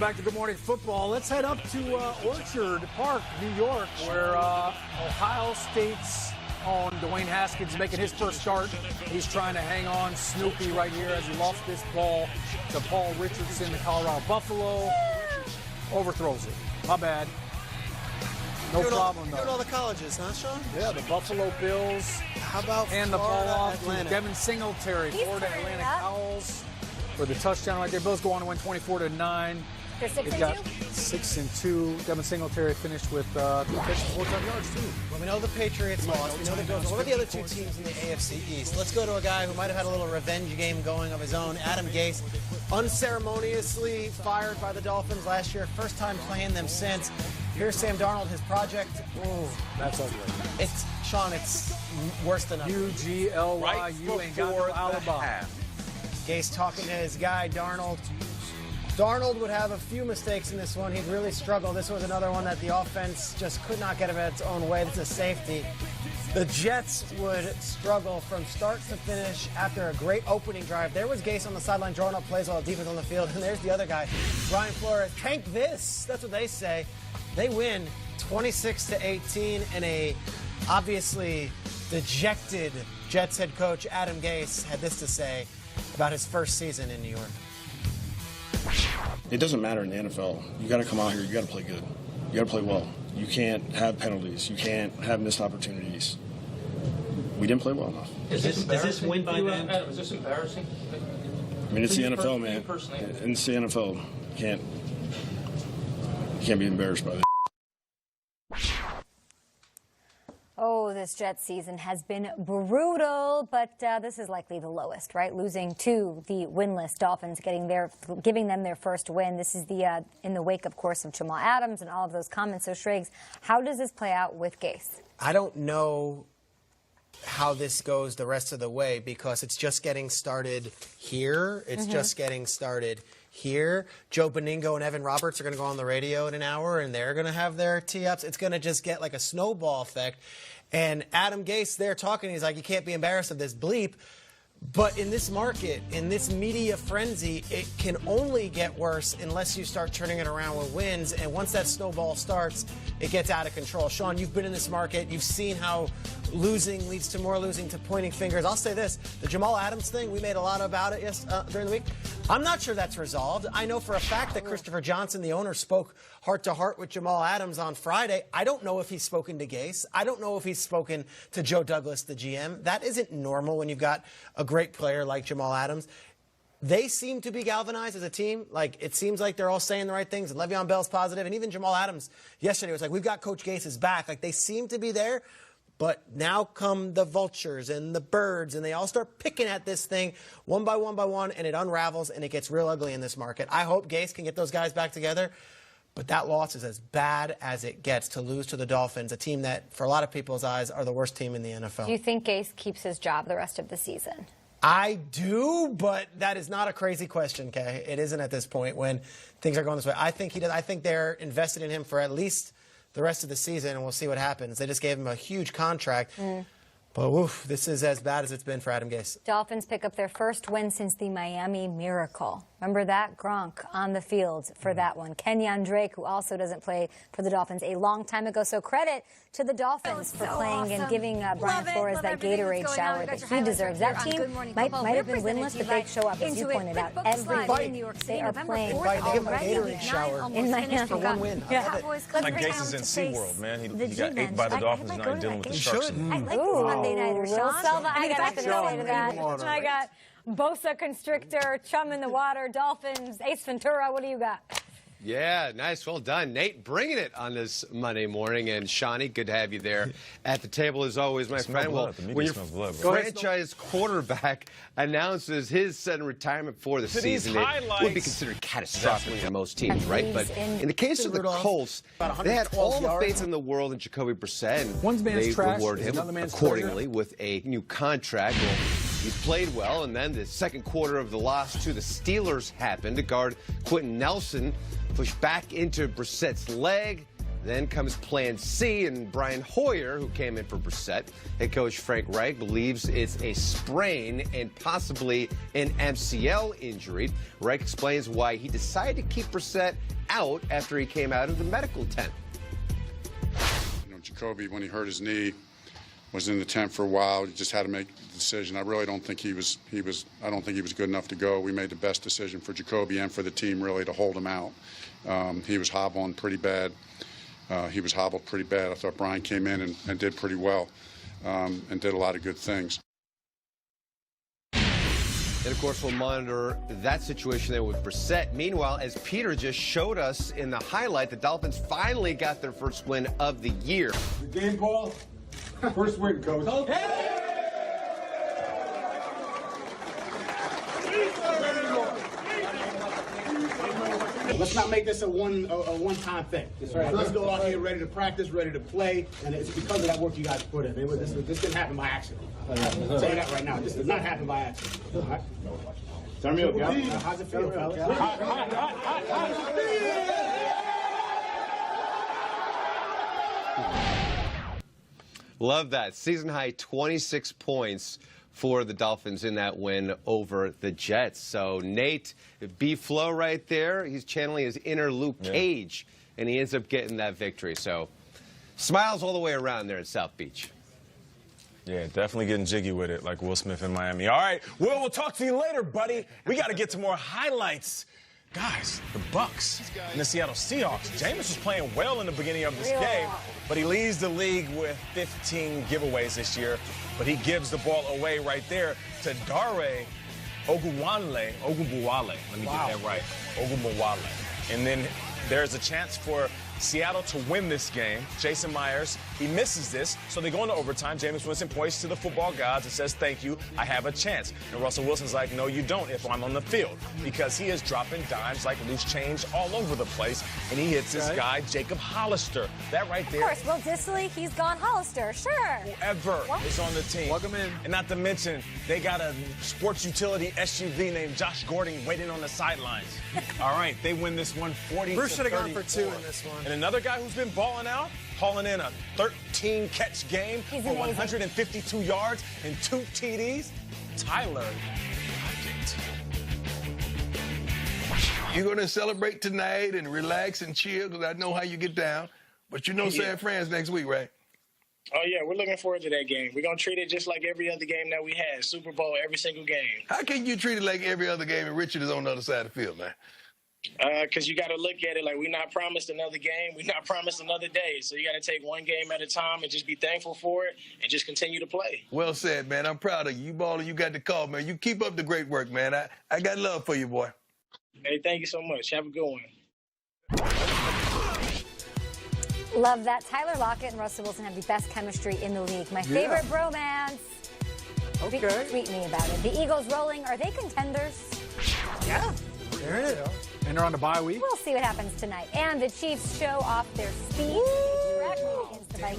Welcome back to Good Morning Football. Let's head up to Orchard Park, New York, where Ohio State's own Dwayne Haskins making his first start. He's trying to hang on Snoopy right here as he lost this ball to Paul Richardson, the Colorado Buffalo. Overthrows it. My bad. No problem, though. Doing all the colleges, huh, Sean? Yeah, the Buffalo Bills. How about and the ball off Atlanta? to Devin Singletary, Florida Atlantic Owls. For the touchdown right there. Bills go on to win 24-9. They're 6-2? 6-2. Devin Singletary finished with 3 catches, 4 yards, too. Well, we know the Patriots lost. We know the Bills. What are the other two teams in the AFC East? Let's go to a guy who might have had a little revenge game going of his own. Adam Gase, unceremoniously fired by the Dolphins last year. First time playing them since. Here's Sam Darnold, his project. Oh, that's ugly. It's, Sean, it's worse than ugly. UGLY, right you ain't got no alibi. Gase talking to his guy, Darnold. Darnold would have a few mistakes in this one. He'd really struggle. This was another one that the offense just could not get him its own way. This is a safety. The Jets would struggle from start to finish after a great opening drive. There was Gase on the sideline drawing up plays while the defense on the field. And there's the other guy, Brian Flores. Tank this. That's what they say. They win 26-18 in a obviously dejected Jets head coach Adam Gase had this to say about his first season in New York. It doesn't matter in the NFL. You got to come out here. You got to play good. You got to play well. You can't have penalties. You can't have missed opportunities. We didn't play well enough. Is this win by then? Is this embarrassing? I mean, it's the NFL, man. And it's the NFL. You can't be embarrassed by that. Oh, this Jets season has been brutal, but this is likely the lowest, right? Losing to the winless Dolphins, giving them their first win. This is the in the wake, of course, of Jamal Adams and all of those comments. So, Shriggs, how does this play out with Gase? I don't know how this goes the rest of the way because it's just getting started here. It's just getting started here. Joe Beningo and Evan Roberts are going to go on the radio in an hour, and they're going to have their tee-ups. It's going to just get like a snowball effect. And Adam Gase there talking, he's like, you can't be embarrassed of this bleep. But in this market, in this media frenzy, it can only get worse unless you start turning it around with wins. And once that snowball starts, it gets out of control. Sean, you've been in this market. You've seen how losing leads to more losing, to pointing fingers. I'll say this. The Jamal Adams thing, we made a lot about it during the week. I'm not sure that's resolved. I know for a fact that Christopher Johnson, the owner, spoke heart-to-heart with Jamal Adams on Friday. I don't know if he's spoken to Gase. I don't know if he's spoken to Joe Douglas, the GM. That isn't normal when you've got a great player like Jamal Adams. They seem to be galvanized as a team. Like, it seems like they're all saying the right things. And Le'Veon Bell's positive. And even Jamal Adams yesterday was like, we've got Coach Gase's back. Like, they seem to be there. But now come the vultures and the birds, and they all start picking at this thing one by one, and it unravels, and it gets real ugly in this market. I hope Gase can get those guys back together. But that loss is as bad as it gets to lose to the Dolphins, a team that, for a lot of people's eyes, are the worst team in the NFL. Do you think Gase keeps his job the rest of the season? I do, but that is not a crazy question, Kay. It isn't at this point when things are going this way. I think he does. I think they're invested in him for at least the rest of the season, and we'll see what happens. They just gave him a huge contract. But woof, this is as bad as it's been for Adam Gase. Dolphins pick up their first win since the Miami Miracle. Remember that? Gronk on the field for that one. Kenyon Drake, who also doesn't play for the Dolphins a long time ago. So credit to the Dolphins for playing and giving Brian Flores that Gatorade shower that he deserves. That team might have been winless, but they show up, as you pointed out, every day. They are playing They give him a Gatorade shower in Miami. for one win. I love it. Like Gase is in SeaWorld, man. He got ate by the Dolphins, now he's dealing with the sharks. I like this Monday Nighter, Sean. I got nothing to say to that. I got Bosa Constrictor, Chum in the Water, Dolphins, Ace Ventura. What do you got? Yeah, nice. Well done, Nate. Bringing it on this Monday morning. And Shawnee, good to have you there at the table as always, my friend. Well, when your franchise quarterback announces his sudden retirement for the season, it would be considered catastrophic for most teams, right? But in the case of the Colts, they had all the faith in the world in Jacoby Brissett, and they rewarded him accordingly with a new contract. Well, he played well, and then the second quarter of the loss to the Steelers happened. To guard Quentin Nelson pushed back into Brissett's leg. Then comes plan C, and Brian Hoyer, who came in for Brissett. Head coach Frank Reich believes it's a sprain and possibly an MCL injury. Reich explains why he decided to keep Brissett out after he came out of the medical tent. You know, Jacoby, when he hurt his knee, was in the tent for a while. He just had to make the decision. I really don't think he was good enough to go. We made the best decision for Jacoby and for the team, really, to hold him out. He was hobbling pretty bad. He was hobbled pretty bad. I thought Brian came in and did pretty well and did a lot of good things. And, of course, we'll monitor that situation there with Brissett. Meanwhile, as Peter just showed us in the highlight, the Dolphins finally got their first win of the year. Good game, Paul. First win, Coach. Let's not make this a one-time thing. Right. Let's go out here ready to practice, ready to play, and it's because of that work you guys put in. This didn't happen by accident. I'll tell you that right now. This did not happen by accident. All right? Turn me up, guys. How's it feel, fellas? How's it feel? Love that. Season high 26 points for the Dolphins in that win over the Jets. So Nate, B-Flow right there, he's channeling his inner Luke Cage, and he ends up getting that victory. So smiles all the way around there at South Beach. Yeah, definitely getting jiggy with it like Will Smith in Miami. All right, Will, we'll talk to you later, buddy. We got to get to more highlights. Guys, the Bucks and the Seattle Seahawks. Jameis was playing well in the beginning of this game, but he leads the league with 15 giveaways this year. But he gives the ball away right there to Dare Ogunbowale. Let me get that right. Ogunbowale. And then there's a chance for Seattle to win this game. Jason Myers, he misses this, so they go into overtime. Jameis Winston points to the football gods and says, thank you, I have a chance. And Russell Wilson's like, no, you don't if I'm on the field, because he is dropping dimes like loose change all over the place, and he hits this guy, Jacob Hollister. That right there. Of course, Will Dissly, he's gone Hollister, sure. Whoever is on the team. Plug him in. And not to mention, they got a sports utility SUV named Josh Gordon waiting on the sidelines. All right, they win this one 40-34. Bruce should have gone for 2 in this one. And another guy who's been balling out, hauling in a 13-catch game for 152 yards and 2 TDs, Tyler Lockett. You're going to celebrate tonight and relax and chill, because I know how you get down. But you know San Fran's next week, right? Oh, yeah, we're looking forward to that game. We're going to treat it just like every other game that we had, Super Bowl, every single game. How can you treat it like every other game and Richard is on the other side of the field, man? Because you got to look at it like we're not promised another game. We're not promised another day. So you got to take one game at a time and just be thankful for it and just continue to play. Well said, man. I'm proud of you. You balling, you got the call, man. You keep up the great work, man. I got love for you, boy. Hey, thank you so much. Have a good one. Love that. Tyler Lockett and Russell Wilson have the best chemistry in the league. My favorite bromance. Okay. Tweet me about it. The Eagles rolling. Are they contenders? Yeah. There it is. And they're on the bye week. We'll see what happens tonight. And the Chiefs show off their speed directly against the Vikings.